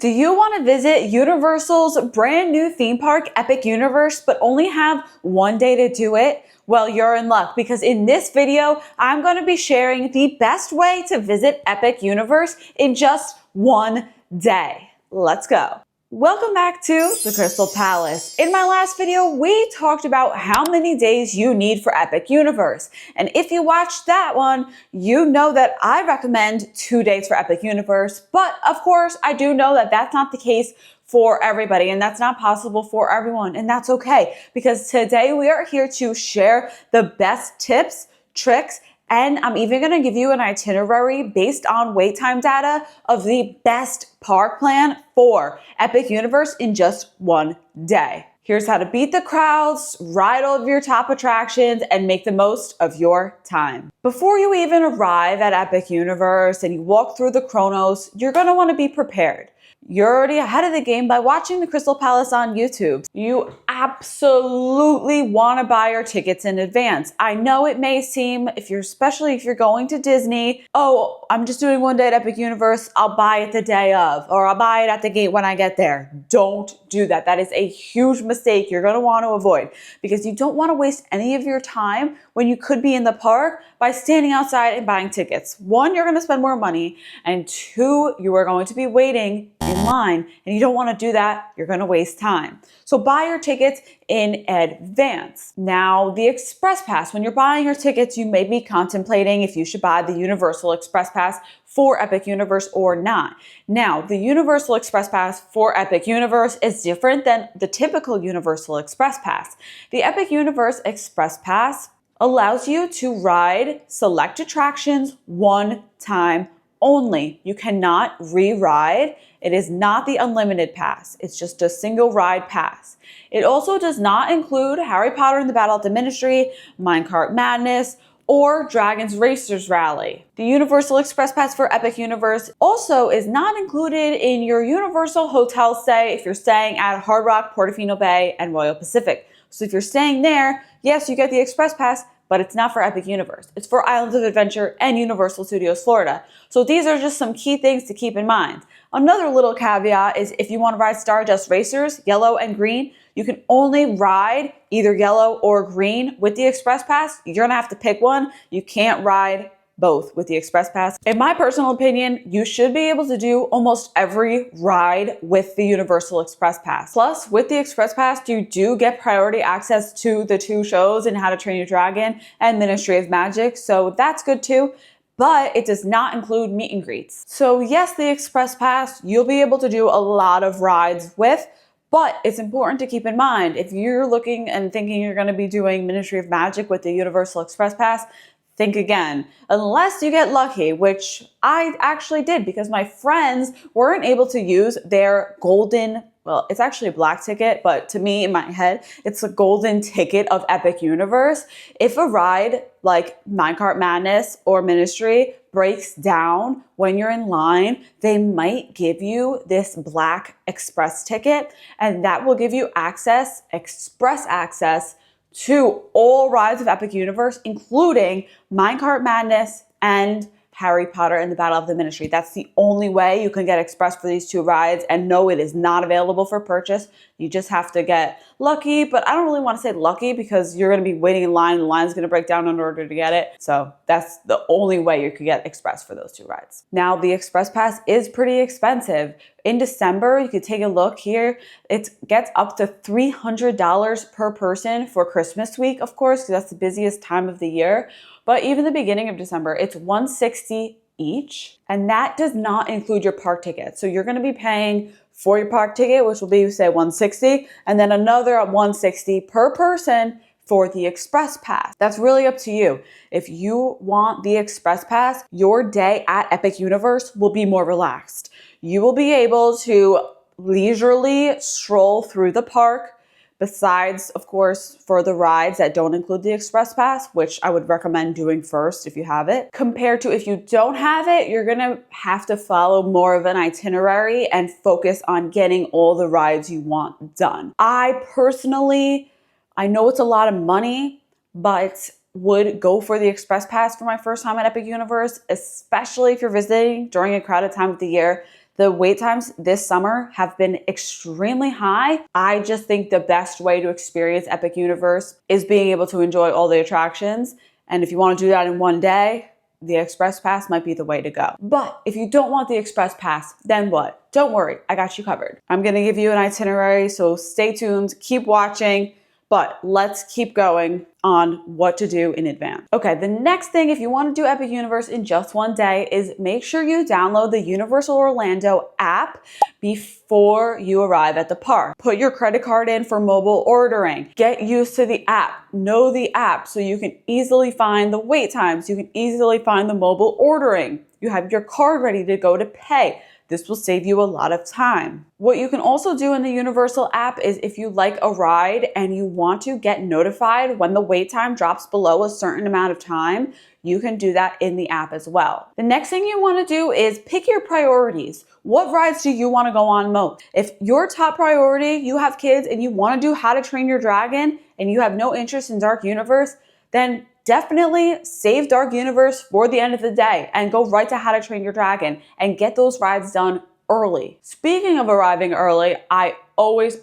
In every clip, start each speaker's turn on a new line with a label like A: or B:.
A: Do you want to visit Universal's brand new theme park, Epic Universe, but only have one day to do it? Well, you're in luck because in this video, I'm going to be sharing the best way to visit Epic Universe in just one day. Let's go. Welcome back to the Krystal Palace. In my last video, we talked about how many days you need for Epic Universe. And if you watched that one, you know that I recommend 2 days for Epic Universe. But of course, I do know that that's not the case for everybody, and that's not possible for everyone. And that's okay, because today we are here to share the best tips, tricks, and I'm even going to give you an itinerary based on wait time data of the best park plan for Epic Universe in just one day. Here's how to beat the crowds, ride all of your top attractions, and make the most of your time. Before you even arrive at Epic Universe and you walk through the Chronos, you're going to want to be prepared. You're already ahead of the game by watching the Krystal Palace on YouTube. You absolutely want to buy your tickets in advance. I know it may seem, especially if you're going to Disney, oh, I'm just doing one day at Epic Universe, I'll buy it the day of, or I'll buy it at the gate when I get there. Don't do that. That is a huge mistake you're going to want to avoid, because you don't want to waste any of your time when you could be in the park by standing outside and buying tickets. One, you're going to spend more money, and two, you are going to be waiting in line, and you don't want to do that. You're going to waste time. So buy your tickets in advance. Now, the Express Pass, when you're buying your tickets, you may be contemplating if you should buy the Universal Express Pass for Epic Universe or not. Now, the Universal Express Pass for Epic Universe is different than the typical Universal Express Pass. The Epic Universe Express Pass allows you to ride select attractions one time only. You cannot re-ride. It is not the unlimited pass. It's just a single ride pass. It also does not include Harry Potter and the Battle at the Ministry, Minecart Madness, or Dragon's Racers Rally. The Universal Express Pass for Epic Universe also is not included in your Universal hotel stay if you're staying at Hard Rock, Portofino Bay, and Royal Pacific. So if you're staying there, yes, you get the Express Pass, but it's not for Epic Universe. It's for Islands of Adventure and Universal Studios Florida. So these are just some key things to keep in mind. Another little caveat is if you want to ride Stardust Racers, yellow and green, you can only ride either yellow or green with the Express Pass. You're gonna have to pick one. You can't ride both with the Express Pass. In my personal opinion, you should be able to do almost every ride with the Universal Express Pass. Plus, with the Express Pass, you do get priority access to the 2 shows in How to Train Your Dragon and Ministry of Magic, so that's good too. But it does not include meet and greets. So yes, the Express Pass, you'll be able to do a lot of rides with, but it's important to keep in mind, if you're looking and thinking you're gonna be doing Ministry of Magic with the Universal Express Pass, think again, unless you get lucky, which I actually did because my friends weren't able to use their golden, well, it's actually a black ticket, but to me in my head, it's a golden ticket of Epic Universe. If a ride like Minecart Madness or Ministry breaks down when you're in line, they might give you this black express ticket, and that will give you access, express access, to all rides of Epic Universe, including Minecart Madness and Harry Potter and the Battle of the Ministry. That's the only way you can get express for these 2 rides. And no, it is not available for purchase. You just have to get lucky, but I don't really want to say lucky because you're going to be waiting in line. The line's going to break down in order to get it. So that's the only way you could get express for those 2 rides. Now, the Express Pass is pretty expensive. In December, you could take a look here. It gets up to $300 per person for Christmas week, of course, because that's the busiest time of the year. But even the beginning of December, it's $160 each, and that does not include your park ticket. So you're going to be paying for your park ticket, which will be, say, $160, and then another $160 per person for the Express Pass. That's really up to you. If you want the Express Pass, your day at Epic Universe will be more relaxed. You will be able to leisurely stroll through the park, besides, of course, for the rides that don't include the Express Pass, which I would recommend doing first if you have it. Compared to if you don't have it, you're gonna have to follow more of an itinerary and focus on getting all the rides you want done. I personally, I know it's a lot of money, but would go for the Express Pass for my first time at Epic Universe, especially if you're visiting during a crowded time of the year. The wait times this summer have been extremely high. I just think the best way to experience Epic Universe is being able to enjoy all the attractions. And if you want to do that in one day, the Express Pass might be the way to go. But if you don't want the Express Pass, then what? Don't worry, I got you covered. I'm gonna give you an itinerary, so stay tuned, keep watching, but let's keep going on what to do in advance. Okay, the next thing, if you want to do Epic Universe in just one day, is make sure you download the Universal Orlando app before you arrive at the park. Put your credit card in for mobile ordering. Get used to the app. Know the app so you can easily find the wait times. You can easily find the mobile ordering. You have your card ready to go to pay. This will save you a lot of time. What you can also do in the Universal app is if you like a ride and you want to get notified when the wait time drops below a certain amount of time, you can do that in the app as well. The next thing you want to do is pick your priorities. What rides do you want to go on most? If your top priority, you have kids and you want to do How to Train Your Dragon and you have no interest in Dark Universe, then definitely save Dark Universe for the end of the day and go right to How to Train Your Dragon and get those rides done early. Speaking of arriving early, I always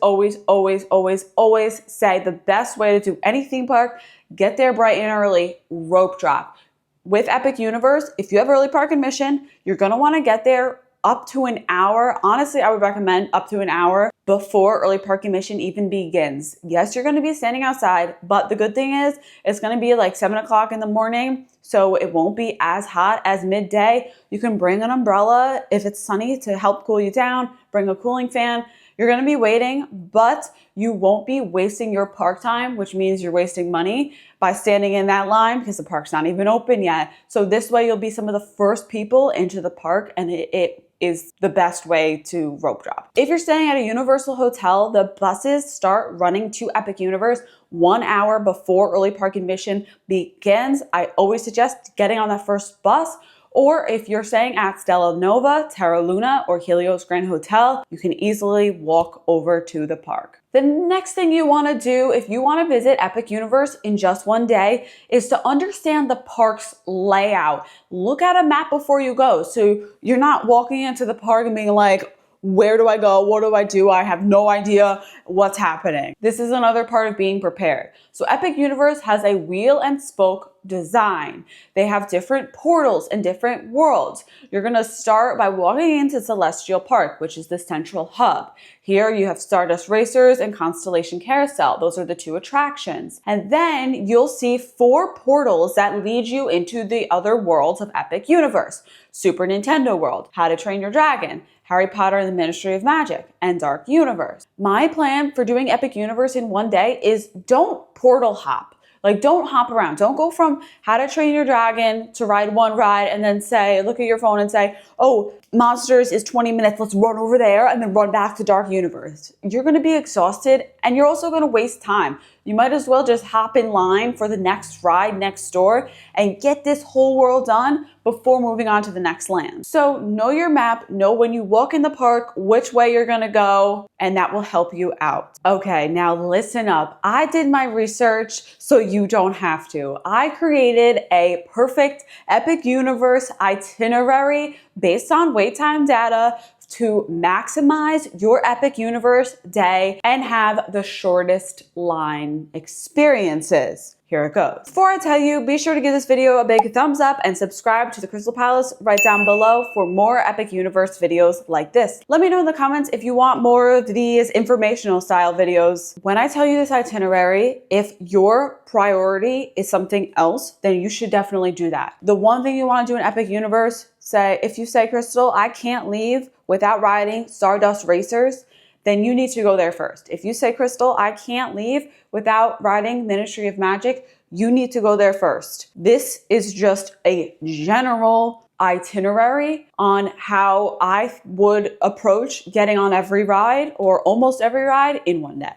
A: say the best way to do any theme park, get there bright and early, rope drop. With Epic Universe, if you have early park admission, you're gonna wanna get there up to an hour. Honestly, I would recommend up to an hour before early park admission even begins. Yes, you're gonna be standing outside, but the good thing is it's gonna be like 7 o'clock in the morning, so it won't be as hot as midday. You can bring an umbrella if it's sunny to help cool you down, bring a cooling fan. You're gonna be waiting, but you won't be wasting your park time, which means you're wasting money by standing in that line because the park's not even open yet. So this way you'll be some of the first people into the park, and it is the best way to rope drop. If you're staying at a Universal hotel, the buses start running to Epic Universe 1 hour before early park admission begins. I always suggest getting on that first bus. Or if you're staying at Stella Nova, Terra Luna, or Helios Grand Hotel, you can easily walk over to the park. The next thing you want to do if you want to visit Epic Universe in just one day is to understand the park's layout. Look at a map before you go so you're not walking into the park and being like, where do I go? What do I do? I have no idea what's happening. This is another part of being prepared. So Epic Universe has a wheel and spoke design. They have different portals and different worlds. You're going to start by walking into Celestial Park, which is the central hub. Here you have Stardust Racers and Constellation Carousel. Those are the two attractions. And then you'll see 4 portals that lead you into the other worlds of Epic Universe. Super Nintendo World, How to Train Your Dragon, Harry Potter and the Ministry of Magic, and Dark Universe. My plan for doing Epic Universe in one day is don't portal hop. Like, don't hop around. Don't go from How to Train Your Dragon to ride one ride and then say, look at your phone and say, oh, Monsters is 20 minutes. Let's run over there and then run back to Dark Universe. You're going to be exhausted and you're also going to waste time. You might as well just hop in line for the next ride next door and get this whole world done before moving on to the next land. So know your map, know when you walk in the park, which way you're gonna go, and that will help you out. Okay, now listen up. I did my research so you don't have to. I created a perfect Epic Universe itinerary based on wait time data to maximize your Epic Universe day and have the shortest line experiences. Here it goes. Before I tell you, be sure to give this video a big thumbs up and subscribe to the Krystal Palace right down below for more Epic Universe videos like this. Let me know in the comments if you want more of these informational style videos. When I tell you this itinerary, if your priority is something else, then you should definitely do that. The one thing you want to do in Epic Universe, if you say, Krystal, I can't leave without riding Stardust Racers, then you need to go there first. If you say, Krystal, I can't leave without riding Ministry of Magic, you need to go there first. This is just a general itinerary on how I would approach getting on every ride or almost every ride in one day.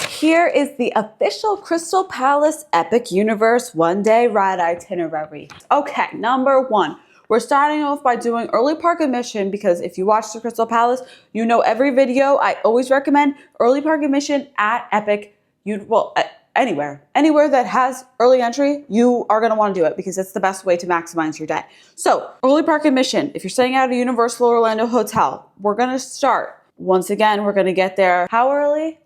A: Here is the official Krystal Palace Epic Universe one-day ride itinerary. Okay, number 1. We're starting off by doing early park admission because if you watch the Krystal Palace, you know every video I always recommend early park admission at anywhere that has early entry, you are going to want to do it because it's the best way to maximize your day. So early park admission, if you're staying at a Universal Orlando hotel, we're going to start. Once again, we're going to get there. How early?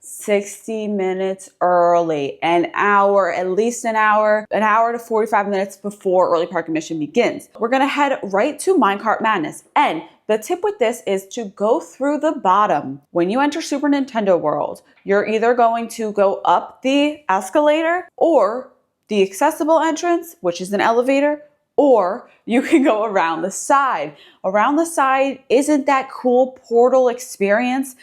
A: 60 minutes early, at least an hour to 45 minutes before early park admission begins. We're gonna head right to Minecart Madness. And the tip with this is to go through the bottom. When you enter Super Nintendo World, you're either going to go up the escalator or the accessible entrance, which is an elevator, or you can go around the side. Around the side isn't that cool portal experience,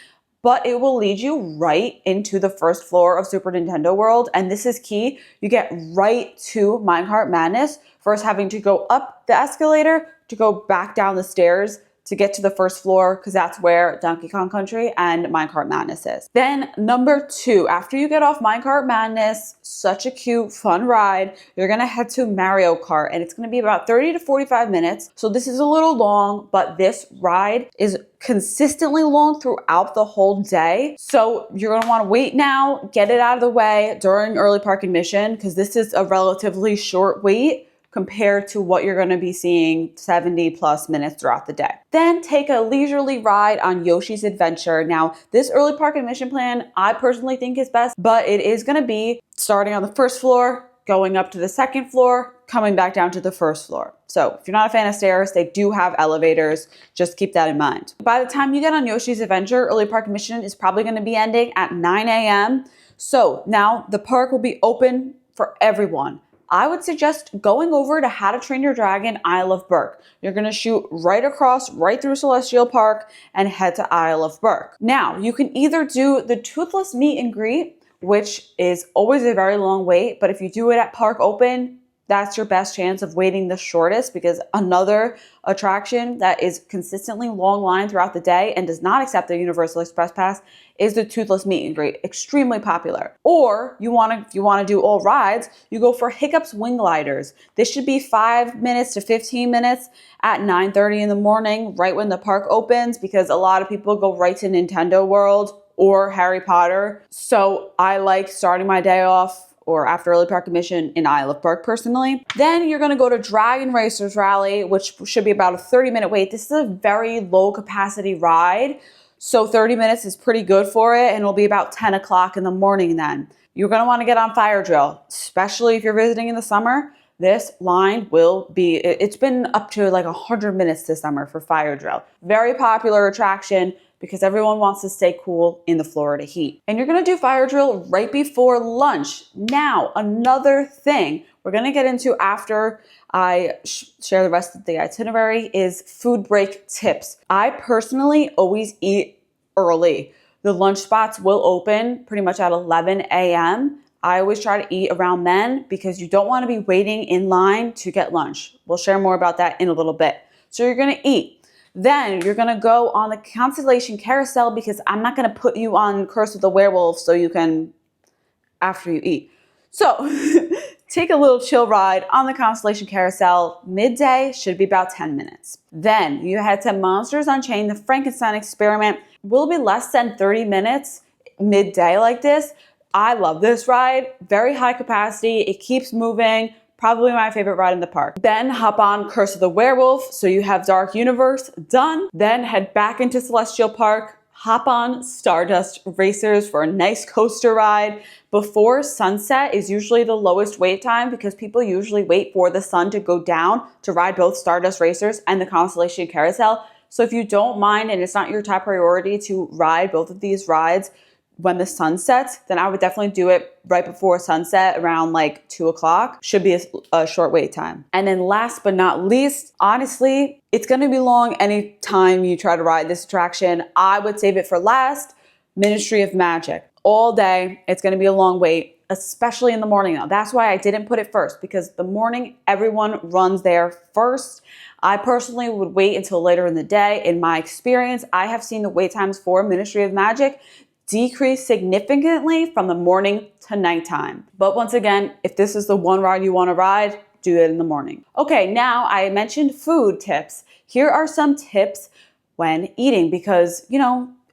A: but it will lead you right into the first floor of Super Nintendo World. And this is key. You get right to Minecart Madness, first having to go up the escalator to go back down the stairs to get to the first floor, because that's where Donkey Kong Country and Minecart Madness is. Then number 2, after you get off Minecart Madness, such a cute, fun ride, you're gonna head to Mario Kart, and it's gonna be about 30 to 45 minutes. So this is a little long, but this ride is consistently long throughout the whole day. So you're gonna wanna wait now, get it out of the way during early park admission, because this is a relatively short wait compared to what you're going to be seeing 70 plus minutes throughout the day. Then take a leisurely ride on Yoshi's Adventure. Now, this early park admission plan, I personally think is best, but it is going to be starting on the first floor, going up to the second floor, coming back down to the first floor. So if you're not a fan of stairs, they do have elevators. Just keep that in mind. By the time you get on Yoshi's Adventure, early park admission is probably going to be ending at 9 a.m. So now the park will be open for everyone. I would suggest going over to How to Train Your Dragon Isle of Berk. You're going to shoot right across, right through Celestial Park and head to Isle of Berk. Now, you can either do the Toothless Meet and Greet, which is always a very long wait, but if you do it at Park Open, that's your best chance of waiting the shortest, because another attraction that is consistently long line throughout the day and does not accept the Universal Express Pass is the Toothless Meet and Greet, extremely popular. Or if you want to do all rides, you go for Hiccup's Wing Gliders. This should be 5 minutes to 15 minutes at 9:30 in the morning, right when the park opens, because a lot of people go right to Nintendo World or Harry Potter. So I like starting my day off or after early park admission in Isle of Berk personally. Then you're gonna go to Dragon Racers Rally, which should be about a 30-minute wait. This is a very low capacity ride, so 30 minutes is pretty good for it, and it'll be about 10 o'clock in the morning then. You're gonna wanna get on Fire Drill, especially if you're visiting in the summer. This line it's been up to like 100 minutes this summer for Fire Drill. Very popular attraction, because everyone wants to stay cool in the Florida heat. And you're gonna do Fire Drill right before lunch. Now, another thing we're gonna get into after I share the rest of the itinerary is food break tips. I personally always eat early. The lunch spots will open pretty much at 11 a.m. I always try to eat around then, because you don't wanna be waiting in line to get lunch. We'll share more about that in a little bit. So you're gonna eat. Then you're gonna go on the Constellation Carousel, because I'm not gonna put you on Curse of the Werewolf so you can, after you eat. So take a little chill ride on the Constellation Carousel. Midday should be about 10 minutes. Then you head to Monsters Unchained. The Frankenstein Experiment will be less than 30 minutes midday like this. I love this ride, very high capacity. It keeps moving. Probably my favorite ride in the park. Then hop on Curse of the Werewolf, so you have Dark Universe done. Then head back into Celestial Park, hop on Stardust Racers for a nice coaster ride. Before sunset is usually the lowest wait time, because people usually wait for the sun to go down to ride both Stardust Racers and the Constellation Carousel. So if you don't mind and it's not your top priority to ride both of these rides when the sun sets, then I would definitely do it right before sunset around like 2 o'clock. Should be a short wait time. And then last but not least, honestly, it's gonna be long anytime you try to ride this attraction. I would save it for last. Ministry of Magic. All day, it's gonna be a long wait, especially in the morning now. That's why I didn't put it first, because the morning, everyone runs there first. I personally would wait until later in the day. In my experience, I have seen the wait times for Ministry of Magic decrease significantly from the morning to nighttime. But once again, if this is the one ride you want to ride, do it in the morning. Okay, now I mentioned food tips. Here are some tips when eating, because,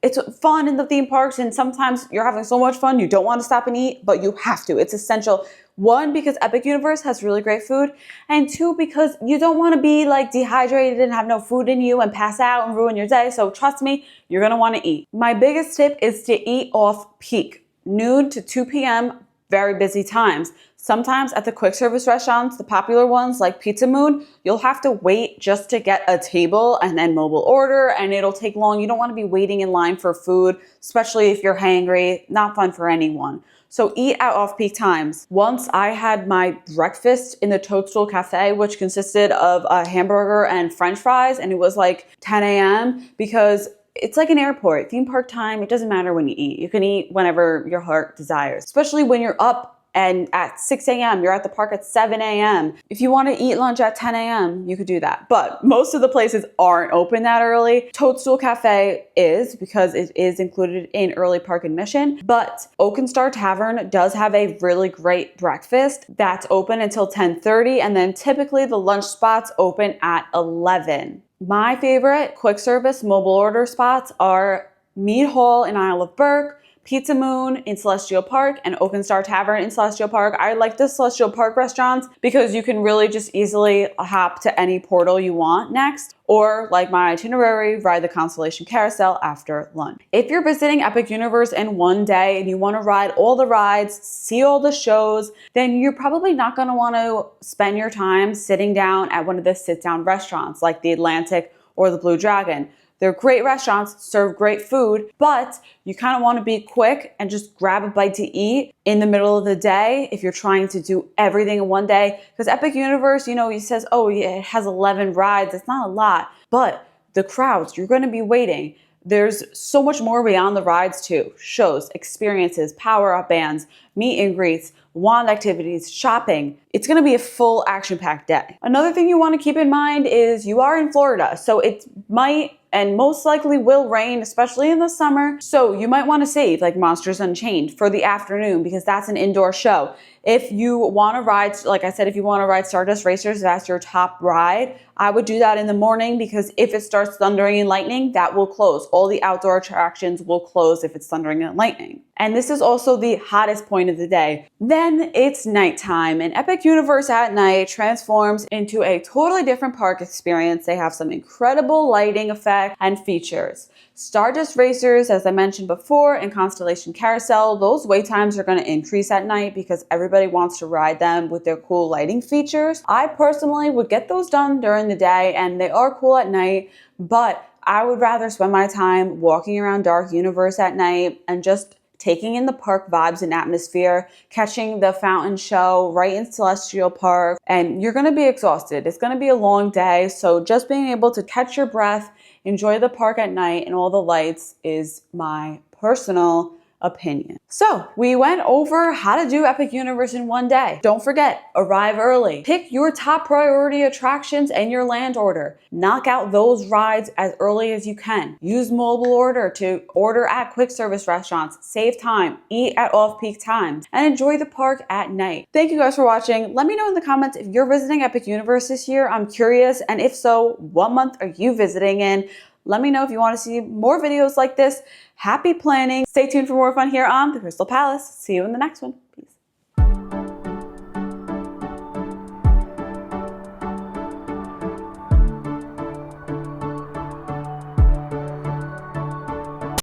A: it's fun in the theme parks, and sometimes you're having so much fun you don't want to stop and eat, but you have to. It's essential. One, because Epic Universe has really great food, and two, because you don't want to be like dehydrated and have no food in you and pass out and ruin your day. So trust me, you're going to want to eat. My biggest tip is to eat off peak, noon to 2 p.m., very busy times. Sometimes at the quick service restaurants, the popular ones like Pizza Moon, you'll have to wait just to get a table and then mobile order, and it'll take long. You don't want to be waiting in line for food, especially if you're hangry. Not fun for anyone. So eat at off-peak times. Once I had my breakfast in the Toadstool Cafe, which consisted of a hamburger and french fries, and it was like 10 a.m. because it's like an airport. Theme park time, it doesn't matter when you eat. You can eat whenever your heart desires, especially when you're up and at 6 a.m., you're at the park at 7 a.m. If you want to eat lunch at 10 a.m., you could do that. But most of the places aren't open that early. Toadstool Cafe is, because it is included in early park admission. But Oak and Star Tavern does have a really great breakfast that's open until 10:30. And then typically the lunch spots open at 11. My favorite quick service mobile order spots are Mead Hall in Isle of Burke, Pizza Moon in Celestial Park, and Oak and Star Tavern in Celestial Park. I like the Celestial Park restaurants because you can really just easily hop to any portal you want next, or like my Itinerary, ride the Constellation Carousel after lunch. If you're visiting Epic Universe in one day and you want to ride all the rides, see all the shows, then you're probably not going to want to spend your time sitting down at one of the sit-down restaurants like the Atlantic or the Blue Dragon. They're great restaurants, serve great food, but you kind of want to be quick and just grab a bite to eat in the middle of the day if you're trying to do everything in one day. Because Epic Universe, you know, he says, oh, yeah, it has 11 rides. It's not a lot, but the crowds, you're going to be waiting. There's so much more beyond the rides too. Shows, experiences, power-up bands, meet and greets, wand activities, shopping. It's going to be a full action-packed day. Another thing you want to keep in mind is you are in Florida, so it might and most likely will rain, especially in the summer. So you might want to save like Monsters Unchained for the afternoon because that's an indoor show. If you want to ride, like I said, if you want to ride Stardust Racers, that's your top ride. I would do that in the morning because if it starts thundering and lightning, that will close. All the outdoor attractions will close if it's thundering and lightning. And this is also the hottest point of the day. Then it's nighttime, and Epic Universe at night transforms into a totally different park experience. They have some incredible lighting effect and features. Stardust Racers, as I mentioned before, and Constellation Carousel, those wait times are going to increase at night because everybody wants to ride them with their cool lighting features. I personally would get those done during the day, and they are cool at night, but I would rather spend my time walking around Dark Universe at night and just taking in the park vibes and atmosphere, catching the fountain show right in Celestial Park, and you're going to be exhausted. It's going to be a long day, so just being able to catch your breath, enjoy the park at night and all the lights is my personal opinion. So we went over how to do Epic Universe in one day. Don't forget, arrive early. Pick your top priority attractions and your land order. Knock out those rides as early as you can. Use mobile order to order at quick service restaurants. Save time, eat at off-peak times, and enjoy the park at night. Thank you guys for watching. Let me know in the comments if you're visiting Epic Universe this year. I'm curious, and if so, what month are you visiting in? Let me know if you want to see more videos like this. Happy planning. Stay tuned for more fun here on the Krystal Palace. See you in the next one. Peace.